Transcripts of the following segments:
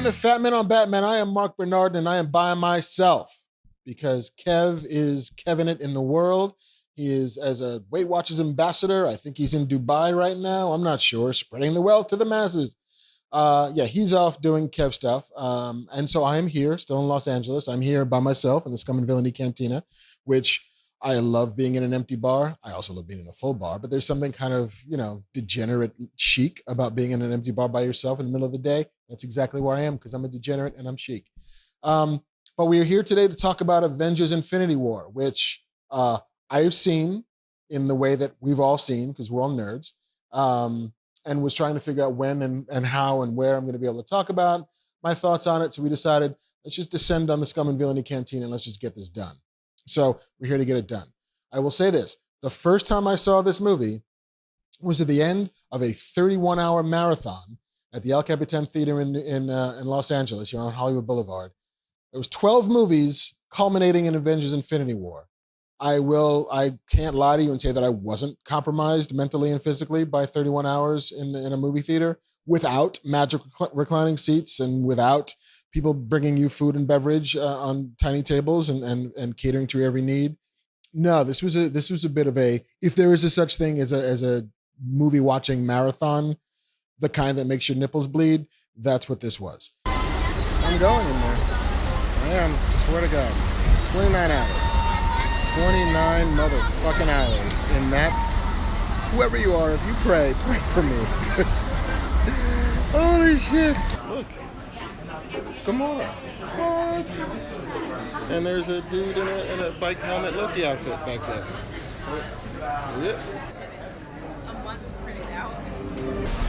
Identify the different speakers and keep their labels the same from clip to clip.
Speaker 1: to Fat Man on Batman. I am Marc Bernardin, and I am by myself because Kev is Kevin it in the world. He is as a Weight Watchers ambassador. I think he's in Dubai right now. I'm not sure. Spreading the wealth to the masses. He's off doing Kev stuff. And so I am here, still in Los Angeles. I'm here by myself in the Scum and Villainy Cantina, which I love being in an empty bar. I also love being in a full bar, but there's something kind of, degenerate chic about being in an empty bar by yourself in the middle of the day. That's exactly where I am because I'm a degenerate and I'm chic. But we are here today to talk about Avengers Infinity War, which I've seen in the way that we've all seen because we're all nerds, and was trying to figure out when and how and where I'm going to be able to talk about my thoughts on it. So we decided, let's just descend on the Scum and Villainy Canteen and let's just get this done. So we're here to get it done. I will say this. The first time I saw this movie was at the end of a 31-hour marathon at the El Capitan Theater in Los Angeles, here on Hollywood Boulevard. There was 12 movies culminating in Avengers Infinity War. I can't lie to you and say that I wasn't compromised mentally and physically by 31 hours in a movie theater without magic reclining seats and without people bringing you food and beverage on tiny tables and catering to your every need. No, this was a bit of a, if there is a such thing as a movie watching marathon, the kind that makes your nipples bleed, that's what this was. I'm going in there. I am, swear to God. 29 hours. 29 motherfucking hours in that. Whoever you are, if you pray for me. Because, holy shit. Look. Come on. What? And there's a dude in a bike helmet Loki outfit back there. Yep.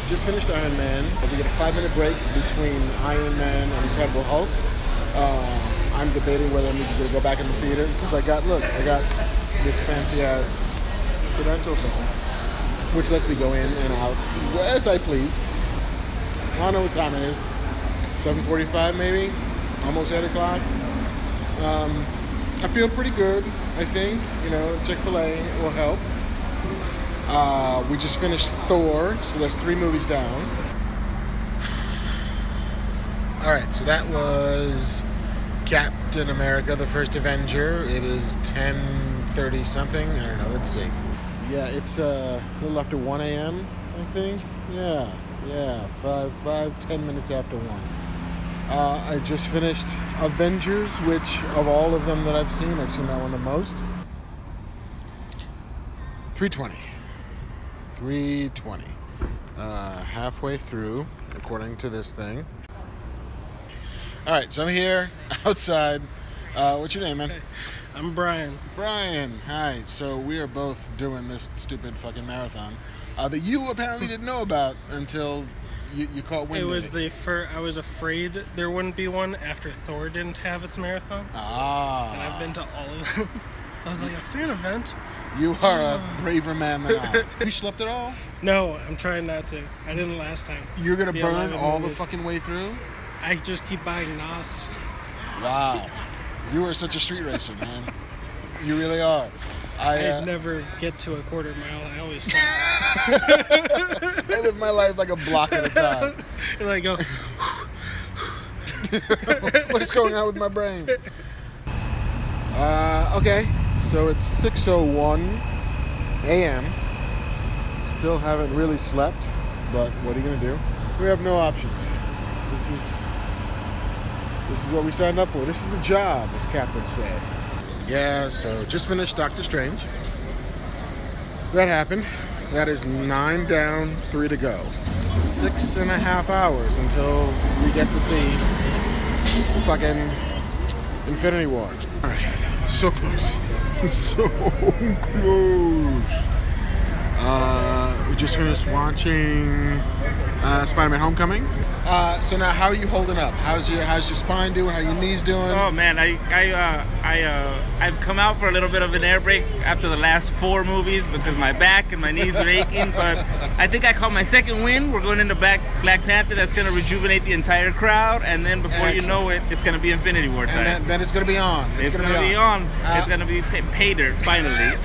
Speaker 1: Just finished Iron Man. We get a 5-minute break between Iron Man and Incredible Hulk. I'm debating whether I'm going to go back in the theater because I got this fancy ass credential thing, which lets me go in and out as I please. I don't know what time it is. 7:45 maybe, almost 8 o'clock. I feel pretty good, I think. Chick-fil-A will help. We just finished Thor, so that's 3 movies down. All right, so that was Captain America, the First Avenger. It is 10:30 something. I don't know, let's see. Yeah, it's a little after 1 a.m., I think. Yeah, 10 minutes after 1. I just finished Avengers, which of all of them that I've seen that one the most. 3:20. Halfway through, according to this thing. All right, so I'm here outside. What's your name, man?
Speaker 2: Hey, I'm Brian.
Speaker 1: Brian, hi. So we are both doing this stupid fucking marathon that you apparently didn't know about until you caught wind of it.
Speaker 2: I was afraid there wouldn't be one after Thor didn't have its marathon. And I've been to all of them. I was like, a fan event?
Speaker 1: You are a braver man than I. You slept at all?
Speaker 2: No, I'm trying not to. I didn't last time.
Speaker 1: You're going to burn all the fucking way through?
Speaker 2: I just keep buying NOS.
Speaker 1: Wow. You are such a street racer, man. You really are.
Speaker 2: I never get to a quarter mile. I always stop.
Speaker 1: I live my life like a block at a time.
Speaker 2: And I go...
Speaker 1: What is going on with my brain? Okay, so it's 6:01 a.m. Still haven't really slept, but what are you going to do? We have no options. This is what we signed up for. This is the job, as Cap would say. Yeah, so just finished Doctor Strange. That happened. That is 9 down, 3 to go. 6.5 hours until we get to see fucking Infinity War. All right, so close. So close. We just finished watching Spider-Man: Homecoming. So now, how are you holding up? How's your spine doing? How are your knees doing?
Speaker 3: Oh man, I've come out for a little bit of an air break after the last 4 movies because my back and my knees are aching. But I think I caught my second win. We're going into Black Panther. That's going to rejuvenate the entire crowd, and then before you know it, it's going to be Infinity War time.
Speaker 1: And then it's going to be on.
Speaker 3: It's going to be on. It's going to be paid finally.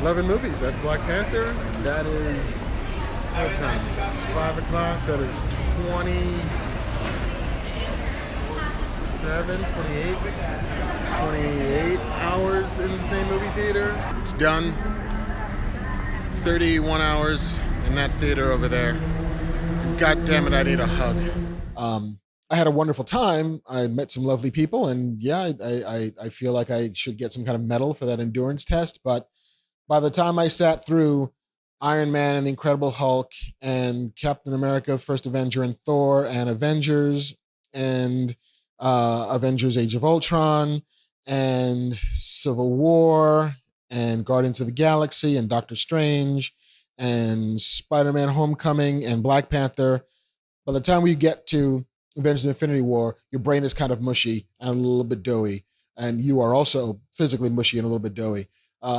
Speaker 1: 11 movies. That's Black Panther. That is what time? 5 o'clock. That is 20. 28 hours in the same movie theater. It's done. 31 hours in that theater over there. God damn it, I need a hug. I had a wonderful time. I met some lovely people, and yeah, I feel like I should get some kind of medal for that endurance test. But by the time I sat through Iron Man and the Incredible Hulk and Captain America, First Avenger, and Thor, and Avengers, and Avengers Age of Ultron, and Civil War, and Guardians of the Galaxy, and Doctor Strange, and Spider-Man Homecoming, and Black Panther, by the time we get to Avengers Infinity War, your brain is kind of mushy and a little bit doughy, and you are also physically mushy and a little bit doughy.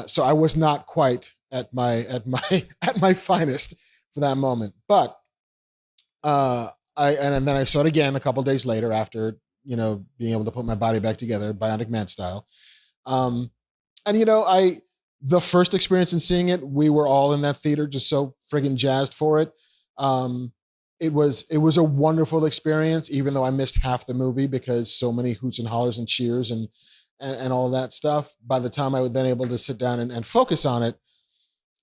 Speaker 1: So I was not quite at my finest for that moment. But and then I saw it again a couple days later after being able to put my body back together, Bionic Man style. And the first experience in seeing it, we were all in that theater just so friggin' jazzed for it. It was a wonderful experience, even though I missed half the movie because so many hoots and hollers and cheers and all of that stuff. By the time I was then able to sit down and focus on it,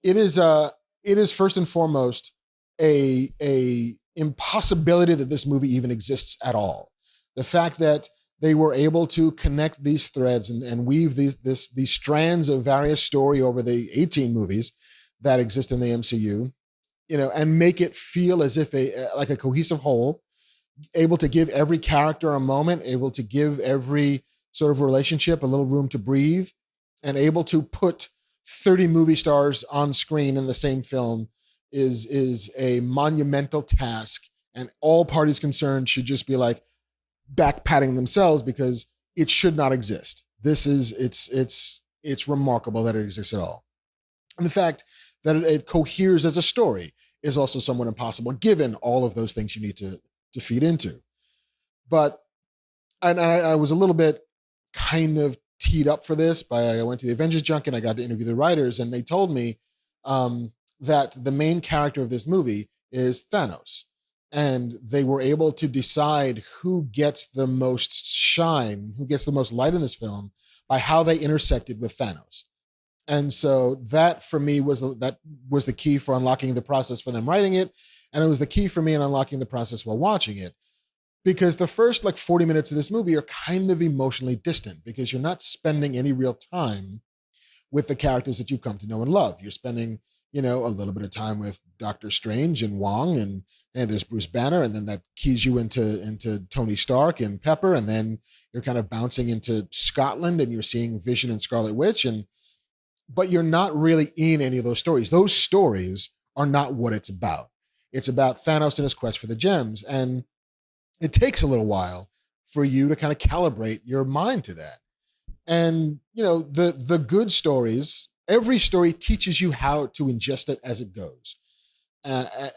Speaker 1: it is first and foremost a impossibility that this movie even exists at all. The fact that they were able to connect these threads and weave these strands of various story over the 18 movies that exist in the MCU, and make it feel as if like a cohesive whole, able to give every character a moment, able to give every sort of relationship a little room to breathe, and able to put 30 movie stars on screen in the same film is a monumental task. And all parties concerned should just be like back patting themselves because it should not exist. It's remarkable that it exists at all. And the fact that it coheres as a story is also somewhat impossible given all of those things you need to feed into. But I was a little bit kind of teed up for this I went to the Avengers Junk and I got to interview the writers, and they told me that the main character of this movie is Thanos. And they were able to decide who gets the most shine, who gets the most light in this film by how they intersected with Thanos. And so that for me was the key for unlocking the process for them writing it. And it was the key for me in unlocking the process while watching it. Because the first 40 minutes of this movie are kind of emotionally distant because you're not spending any real time with the characters that you've come to know and love. You're spending, a little bit of time with Doctor Strange and Wong, and there's Bruce Banner, and then that keys you into Tony Stark and Pepper, and then you're kind of bouncing into Scotland and you're seeing Vision and Scarlet Witch, but you're not really in any of those stories. Those stories are not what it's about. It's about Thanos and his quest for the gems. And it takes a little while for you to kind of calibrate your mind to that. And, the good stories, every story teaches you how to ingest it as it goes.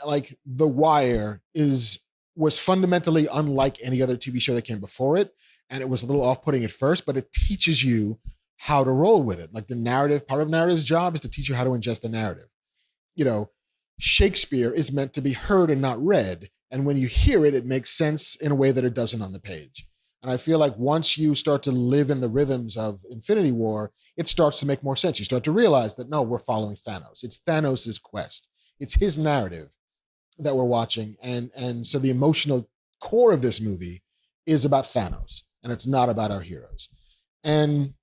Speaker 1: Like The Wire was fundamentally unlike any other TV show that came before it. And it was a little off-putting at first, but it teaches you how to roll with it. Like the narrative, part of narrative's job is to teach you how to ingest the narrative. Shakespeare is meant to be heard and not read. And when you hear it, it makes sense in a way that it doesn't on the page. And I feel like once you start to live in the rhythms of Infinity War, it starts to make more sense. You start to realize that, no, we're following Thanos. It's Thanos' quest. It's his narrative that we're watching. And so the emotional core of this movie is about Thanos, and it's not about our heroes. And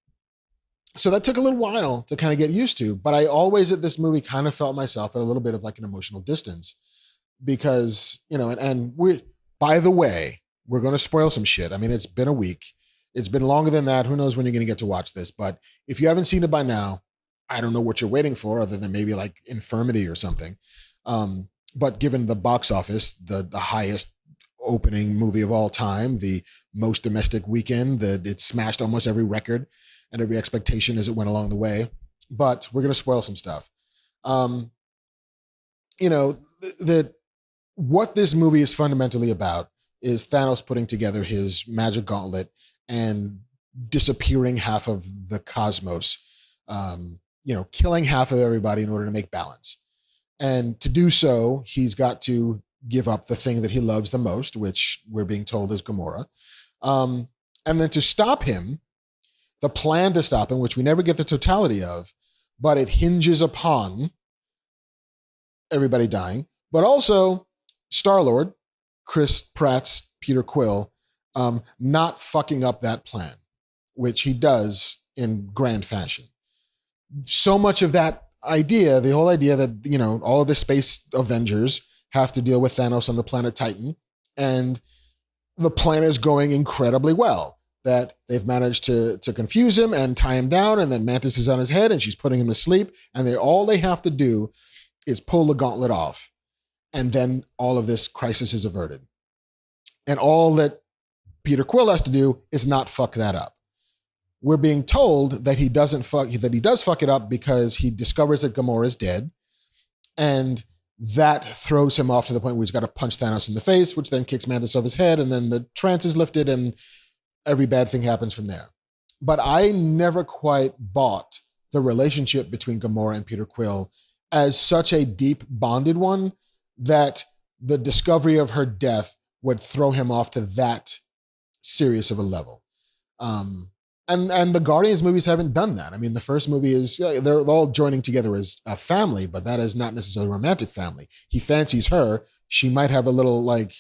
Speaker 1: so that took a little while to kind of get used to, but I always at this movie kind of felt myself at a little bit of like an emotional distance because, and by the way, we're going to spoil some shit. I mean, it's been a week. It's been longer than that. Who knows when you're going to get to watch this, but if you haven't seen it by now, I don't know what you're waiting for other than maybe like infirmity or something. But given the box office, the highest opening movie of all time, the most domestic weekend, that it smashed almost every record and every expectation as it went along the way. But we're going to spoil some stuff. What this movie is fundamentally about is Thanos putting together his magic gauntlet and disappearing half of the cosmos, killing half of everybody in order to make balance. And to do so, he's got to give up the thing that he loves the most, which we're being told is Gamora. And then to stop him, the plan to stop him, which we never get the totality of, but it hinges upon everybody dying, but also Star-Lord, Chris Pratt's Peter Quill, not fucking up that plan, which he does in grand fashion. So much of that idea, the whole idea that, you know, all of the space Avengers have to deal with Thanos on the planet Titan, and the plan is going incredibly well. That they've managed to confuse him and tie him down, and then Mantis is on his head and she's putting him to sleep, and all they have to do is pull the gauntlet off, and then all of this crisis is averted. And all that Peter Quill has to do is not fuck that up. We're being told that he does fuck it up because he discovers that Gamora is dead, and that throws him off to the point where he's got to punch Thanos in the face, which then kicks Mantis off his head, and then the trance is lifted, and every bad thing happens from there. But I never quite bought the relationship between Gamora and Peter Quill as such a deep bonded one that the discovery of her death would throw him off to that serious of a level. And the Guardians movies haven't done that. I mean, the first movie is, they're all joining together as a family, but that is not necessarily a romantic family. He fancies her. She might have a little like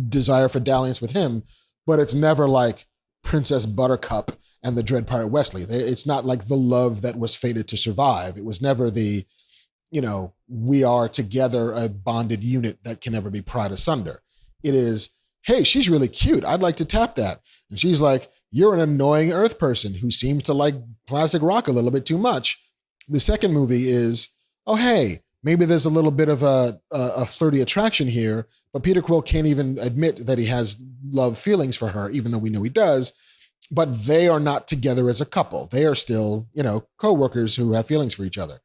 Speaker 1: desire for dalliance with him, but it's never like Princess Buttercup and the Dread Pirate Wesley. It's not like the love that was fated to survive. It was never the, you know, we are together a bonded unit that can never be pried asunder. It is, hey, she's really cute. I'd like to tap that. And she's like, you're an annoying Earth person who seems to like classic rock a little bit too much. The second movie is, oh, hey, maybe there's a little bit of a flirty attraction here, but Peter Quill can't even admit that he has love feelings for her, even though we know he does. But they are not together as a couple. They are still, you know, co-workers who have feelings for each other.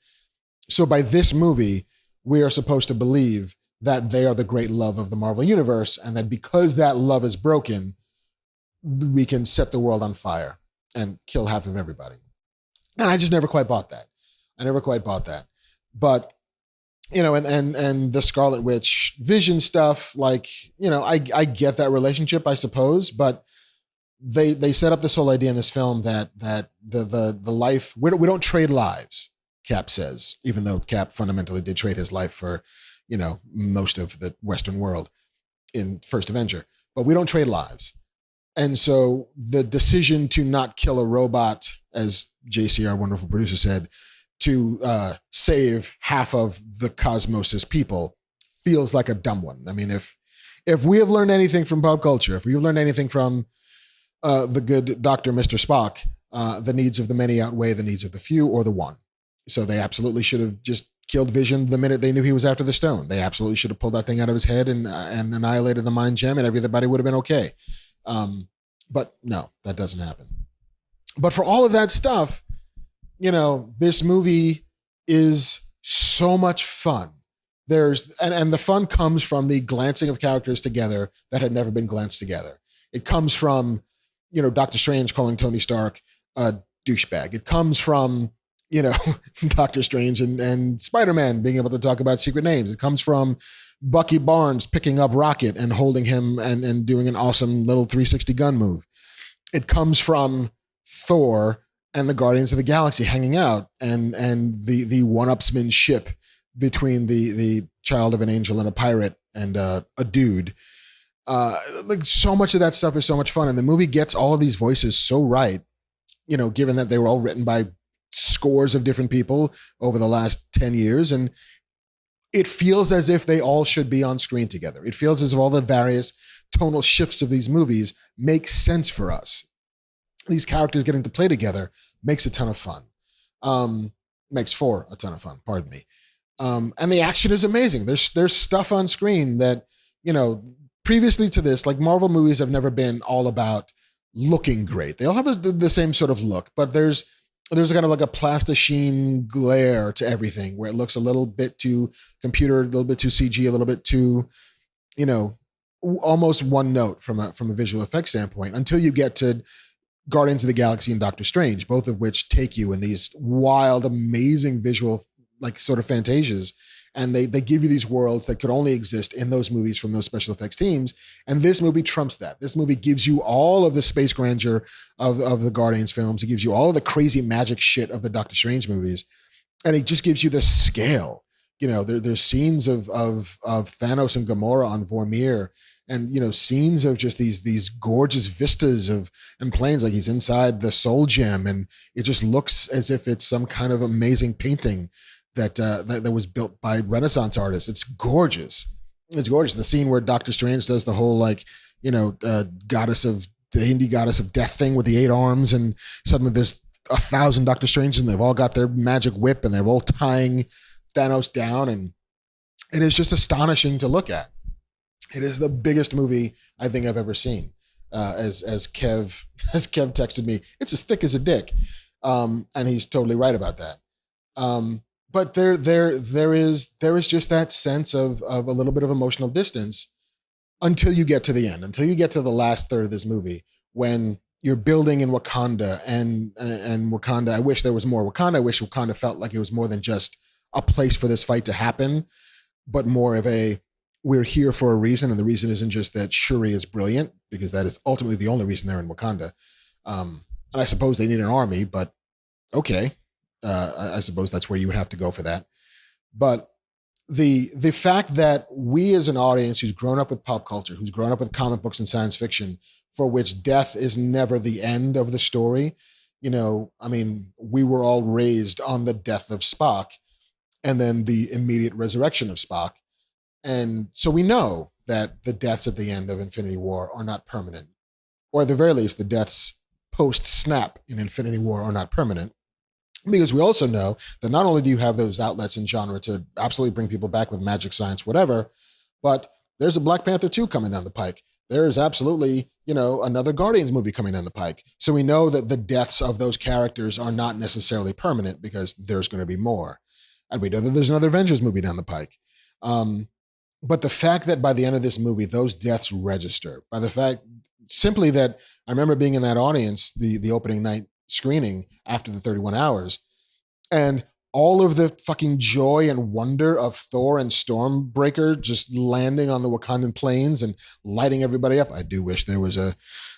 Speaker 1: So by this movie, we are supposed to believe that they are the great love of the Marvel Universe, and that because that love is broken, we can set the world on fire and kill half of everybody. And I just never quite bought that. But, you know, and the Scarlet Witch Vision stuff, like, you know, I get that relationship, I suppose, but they set up this whole idea in this film that the life, we don't trade lives, Cap says, even though Cap fundamentally did trade his life for, you know, most of the Western world in First Avenger, but we don't trade lives. And so the decision to not kill a robot, as JC, our wonderful producer, said, to save half of the cosmos's people feels like a dumb one. I mean, if we have learned anything from pop culture, if we've learned anything from the good Dr. Mr. Spock, the needs of the many outweigh the needs of the few or the one. So they absolutely should have just killed Vision the minute they knew he was after the stone. They absolutely should have pulled that thing out of his head and annihilated the mind gem, and everybody would have been okay. But no, that doesn't happen. But for all of that stuff, you know, this movie is so much fun. And the fun comes from the glancing of characters together that had never been glanced together. It comes from, you know, Doctor Strange calling Tony Stark a douchebag. It comes from, you know, Doctor Strange and Spider-Man being able to talk about secret names. It comes from Bucky Barnes picking up Rocket and holding him and doing an awesome little 360 gun move. It comes from Thor and the Guardians of the Galaxy hanging out and the one-upsmanship between the child of an angel and a pirate and a dude. Like so much of that stuff is so much fun. And the movie gets all of these voices so right, you know, given that they were all written by scores of different people over the last 10 years. And it feels as if they all should be on screen together. It feels as if all the various tonal shifts of these movies make sense for us. These characters getting to play together makes a ton of fun. Makes for a ton of fun, pardon me. And the action is amazing. There's stuff on screen that, you know, previously to this, like Marvel movies have never been all about looking great. They all have the same sort of look, but there's kind of like a plasticine glare to everything where it looks a little bit too computer, a little bit too CG, a little bit too, you know, almost one note from a visual effects standpoint, until you get to Guardians of the Galaxy and Doctor Strange, both of which take you in these wild, amazing visual, like sort of fantasias. And they give you these worlds that could only exist in those movies from those special effects teams. And this movie trumps that. This movie gives you all of the space grandeur of the Guardians films. It gives you all of the crazy magic shit of the Doctor Strange movies. And it just gives you the scale. There's scenes of Thanos and Gamora on Vormir, and scenes of just these gorgeous vistas and planes, like he's inside the Soul Gem, and it just looks as if it's some kind of amazing painting that was built by Renaissance artists. It's gorgeous. It's gorgeous. The scene where Doctor Strange does the whole goddess of the Hindi goddess of death thing with the 8 arms, and suddenly there's 1,000 Doctor Stranges, and they've all got their magic whip, and they're all tying Thanos down, and it is just astonishing to look at. It is the biggest movie I think I've ever seen. As Kev texted me, it's as thick as a dick, and he's totally right about that. But there is just that sense of a little bit of emotional distance until you get to the end, until you get to the last third of this movie, when you're building in Wakanda and Wakanda. I wish there was more Wakanda. I wish Wakanda felt like it was more than just a place for this fight to happen, but more of we're here for a reason, and the reason isn't just that Shuri is brilliant, because that is ultimately the only reason they're in Wakanda. And I suppose they need an army, but okay. I suppose that's where you would have to go for that. But the fact that we as an audience who's grown up with pop culture, who's grown up with comic books and science fiction, for which death is never the end of the story, we were all raised on the death of Spock and then the immediate resurrection of Spock. And so we know that the deaths at the end of Infinity War are not permanent, or at the very least, the deaths post-snap in Infinity War are not permanent. Because we also know that not only do you have those outlets in genre to absolutely bring people back with magic, science, whatever, but there's a Black Panther 2 coming down the pike. There is absolutely, another Guardians movie coming down the pike. So we know that the deaths of those characters are not necessarily permanent, because there's going to be more. And we know that there's another Avengers movie down the pike. But the fact that by the end of this movie, those deaths register, by the fact simply that I remember being in that audience, the opening night screening after the 31 hours, and all of the fucking joy and wonder of Thor and Stormbreaker just landing on the Wakandan plains and lighting everybody up. I do wish there was a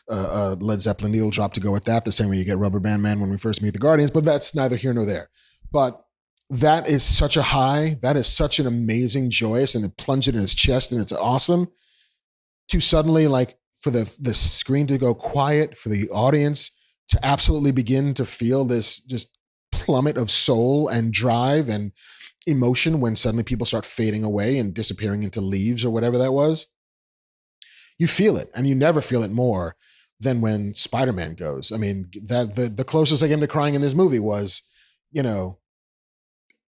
Speaker 1: Led Zeppelin needle drop to go with that, the same way you get Rubber Band Man when we first meet the Guardians, but that's neither here nor there. But that is such a high, that is such an amazing, joyous, and it plunged it in his chest, and it's awesome to suddenly, for the screen to go quiet, for the audience to absolutely begin to feel this just plummet of soul and drive and emotion when suddenly people start fading away and disappearing into leaves or whatever that was. You feel it, and you never feel it more than when Spider-Man goes. I mean, that the closest I came to crying in this movie was,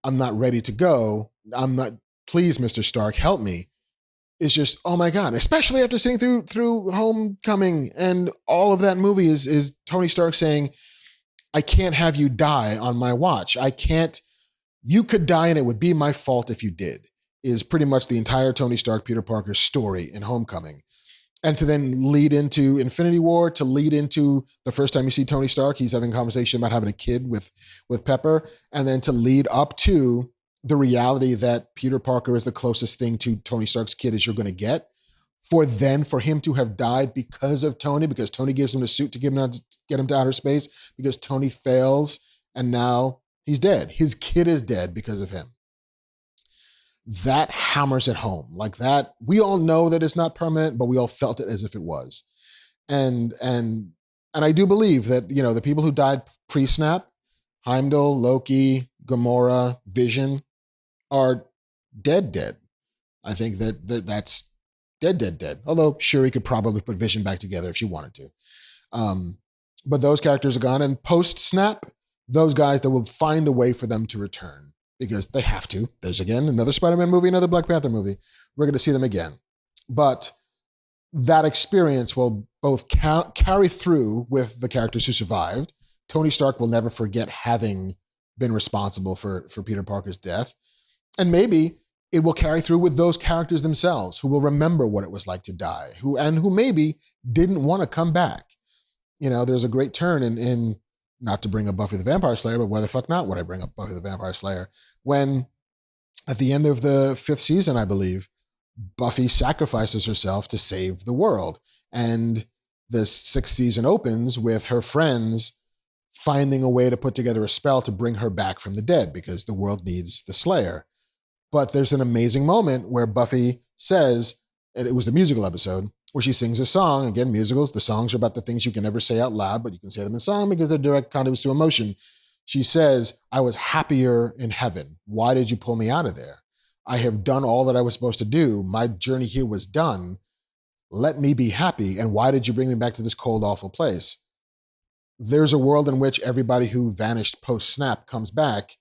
Speaker 1: I'm not ready to go. I'm not, please, Mr. Stark, help me. It's just, oh my God, especially after sitting through Homecoming, and all of that movie is Tony Stark saying, I can't have you die on my watch. You could die and it would be my fault if you did, is pretty much the entire Tony Stark, Peter Parker story in Homecoming. And to then lead into Infinity War, to lead into the first time you see Tony Stark, he's having a conversation about having a kid with Pepper, and then to lead up to the reality that Peter Parker is the closest thing to Tony Stark's kid as you're going to get, for him to have died because of Tony, because Tony gives him the suit to get him to outer space, because Tony fails, and now he's dead. His kid is dead because of him. That hammers it home. Like that, we all know that it's not permanent, but we all felt it as if it was. And I do believe that, the people who died pre-snap, Heimdall, Loki, Gamora, Vision, are dead. I think that's dead. Although Shuri could probably put Vision back together if she wanted to. But those characters are gone. And post-snap, those guys, that will find a way for them to return, because they have to. There's, again, another Spider-Man movie, another Black Panther movie. We're going to see them again. But that experience will both carry through with the characters who survived. Tony Stark will never forget having been responsible for Peter Parker's death. And maybe it will carry through with those characters themselves, who will remember what it was like to die, who maybe didn't want to come back. There's a great turn in not to bring up Buffy the Vampire Slayer, but why the fuck not would I bring up Buffy the Vampire Slayer, when at the end of the 5th season, I believe, Buffy sacrifices herself to save the world. And the 6th season opens with her friends finding a way to put together a spell to bring her back from the dead because the world needs the Slayer. But there's an amazing moment where Buffy says, and it was the musical episode, where she sings a song. Again, musicals, the songs are about the things you can never say out loud, but you can say them in song because they're direct conduits to emotion. She says, I was happier in heaven. Why did you pull me out of there? I have done all that I was supposed to do. My journey here was done. Let me be happy. And why did you bring me back to this cold, awful place? There's a world in which everybody who vanished post-snap comes back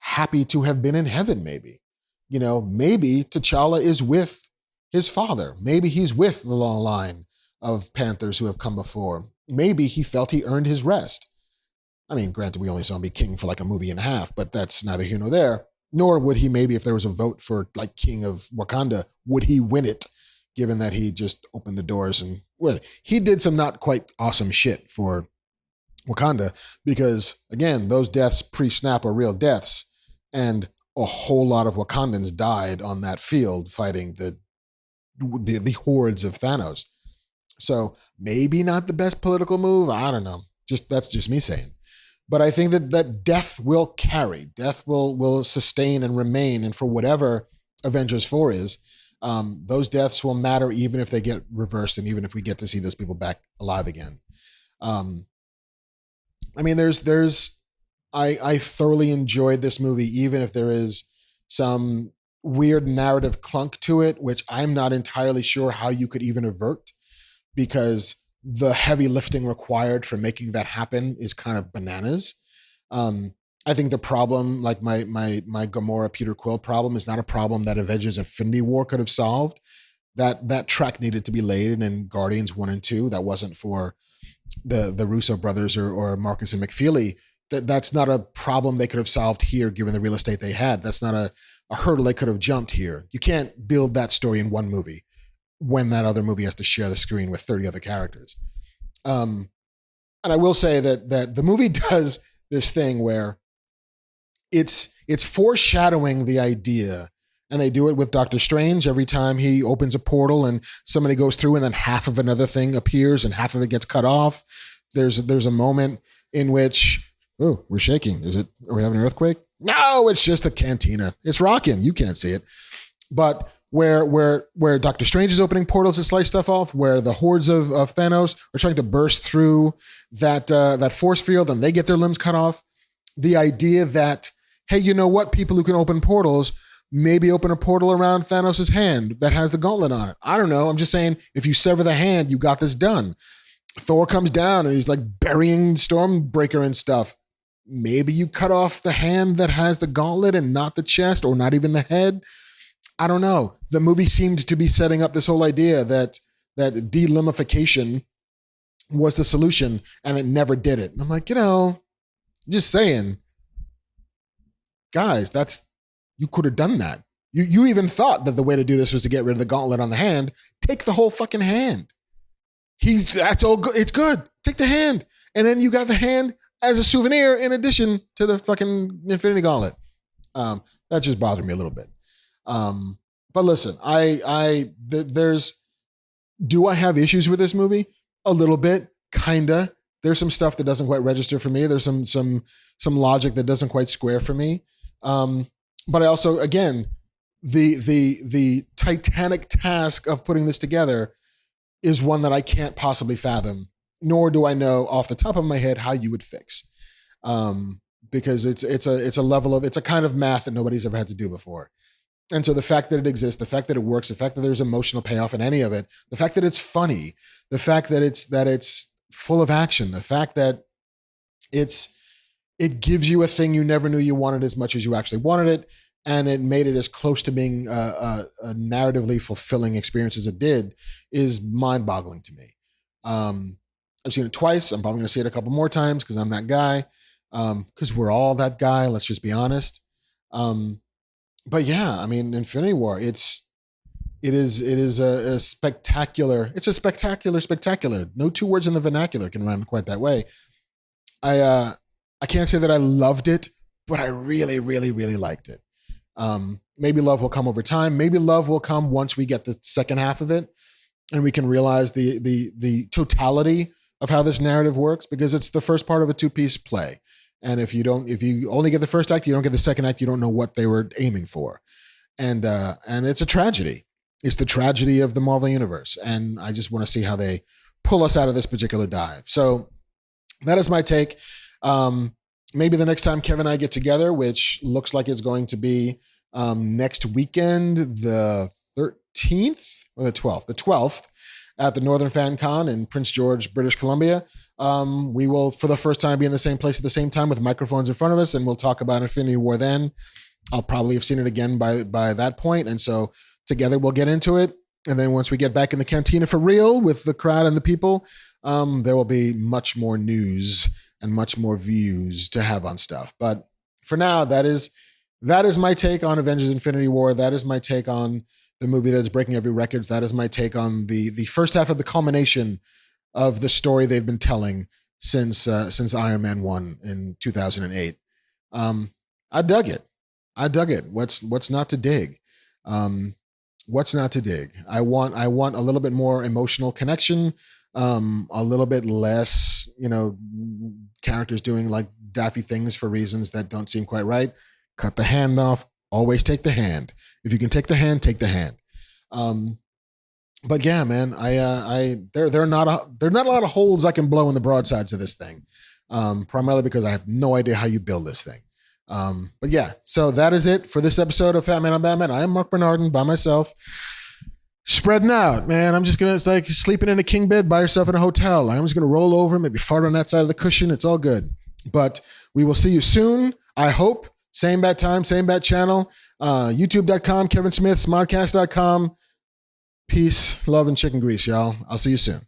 Speaker 1: happy to have been in heaven, maybe. You know, maybe T'Challa is with his father. Maybe he's with the long line of Panthers who have come before. Maybe he felt he earned his rest. I mean, granted, we only saw him be king for like a movie and a half, but that's neither here nor there. Nor would he, maybe if there was a vote for like king of Wakanda, would he win it, given that he just opened the doors and, well, he did some not quite awesome shit for Wakanda because, again, those deaths pre-snap are real deaths. And a whole lot of Wakandans died on that field fighting the hordes of Thanos. So maybe not the best political move. I don't know. That's just me saying. But I think that death will carry. Death will sustain and remain. And for whatever Avengers 4 is, those deaths will matter even if they get reversed and even if we get to see those people back alive again. I mean, I thoroughly enjoyed this movie, even if there is some weird narrative clunk to it, which I'm not entirely sure how you could even avert, because the heavy lifting required for making that happen is kind of bananas. I think the problem, like my Gamora Peter Quill problem, is not a problem that Avengers Infinity War could have solved. That track needed to be laid in Guardians 1 and 2. That wasn't for the Russo brothers or Marcus and McFeely. That's not a problem they could have solved here, given the real estate they had. That's not a hurdle they could have jumped here. You can't build that story in one movie when that other movie has to share the screen with 30 other characters. And I will say that the movie does this thing where it's foreshadowing the idea, and they do it with Doctor Strange every time he opens a portal and somebody goes through and then half of another thing appears and half of it gets cut off. There's a moment in which, oh, we're shaking. Are we having an earthquake? No, it's just a cantina. It's rocking. You can't see it. But where Doctor Strange is opening portals to slice stuff off, where the hordes of Thanos are trying to burst through that force field and they get their limbs cut off. The idea that, hey, you know what? People who can open portals, maybe open a portal around Thanos' hand that has the gauntlet on it. I don't know. I'm just saying, if you sever the hand, you got this done. Thor comes down and he's like burying Stormbreaker and stuff. Maybe you cut off the hand that has the gauntlet and not the chest, or not even the head. I don't know. The movie seemed to be setting up this whole idea that delimification was the solution, and it never did it. And I'm like, just saying, guys, you could have done that. You even thought that the way to do this was to get rid of the gauntlet on the hand. Take the whole fucking hand. That's all good. It's good. Take the hand. And then you got the hand as a souvenir in addition to the fucking Infinity Gauntlet. That just bothered me a little bit. But listen, do I have issues with this movie? A little bit, kinda. There's some stuff that doesn't quite register for me. There's some logic that doesn't quite square for me. But I also, again, the titanic task of putting this together is one that I can't possibly fathom, nor do I know off the top of my head how you would fix. Because it's a kind of math that nobody's ever had to do before. And so the fact that it exists, the fact that it works, the fact that there's emotional payoff in any of it, the fact that it's funny, the fact that it's full of action, the fact that it gives you a thing you never knew you wanted as much as you actually wanted it, and it made it as close to being a narratively fulfilling experience as it did, is mind-boggling to me. I've seen it twice. I'm probably going to see it a couple more times because I'm that guy. Because we're all that guy. Let's just be honest. But yeah, I mean, Infinity War. It is a spectacular. It's a spectacular. No two words in the vernacular can rhyme quite that way. I can't say that I loved it, but I really, really, really liked it. Maybe love will come over time. Maybe love will come once we get the second half of it, and we can realize the totality of how this narrative works, because it's the first part of a two-piece play. And if you only get the first act, you don't get the second act, you don't know what they were aiming for. And it's a tragedy. It's the tragedy of the Marvel Universe. And I just want to see how they pull us out of this particular dive. So that is my take. Maybe the next time Kevin and I get together, which looks like it's going to be next weekend, the 13th or the 12th? The 12th at the Northern Fan Con in Prince George, British Columbia. We will, for the first time, be in the same place at the same time with microphones in front of us, and we'll talk about Infinity War then. I'll probably have seen it again by that point, and so together we'll get into it. And then once we get back in the cantina for real with the crowd and the people, there will be much more news and much more views to have on stuff. But for now, that is my take on Avengers Infinity War. That is my take on the movie that's breaking every record. That is my take on the first half of the culmination of the story they've been telling since Iron Man 1 in 2008. I dug it. What's not to dig? What's not to dig? I want a little bit more emotional connection, a little bit less, characters doing like daffy things for reasons that don't seem quite right. Cut the hand off. Always take the hand. If you can take the hand, take the hand. But yeah, man, there are not a lot of holes I can blow in the broadsides of this thing. Primarily because I have no idea how you build this thing. But yeah, so that is it for this episode of Fat Man on Batman. I am Marc Bernardin by myself, spreading out, man. It's like sleeping in a king bed by yourself in a hotel. I'm just gonna roll over, maybe fart on that side of the cushion. It's all good. But we will see you soon, I hope. Same bat time, same bat channel. YouTube.com, Kevin Smith, smodcast.com. Peace, love, and chicken grease, y'all. I'll see you soon.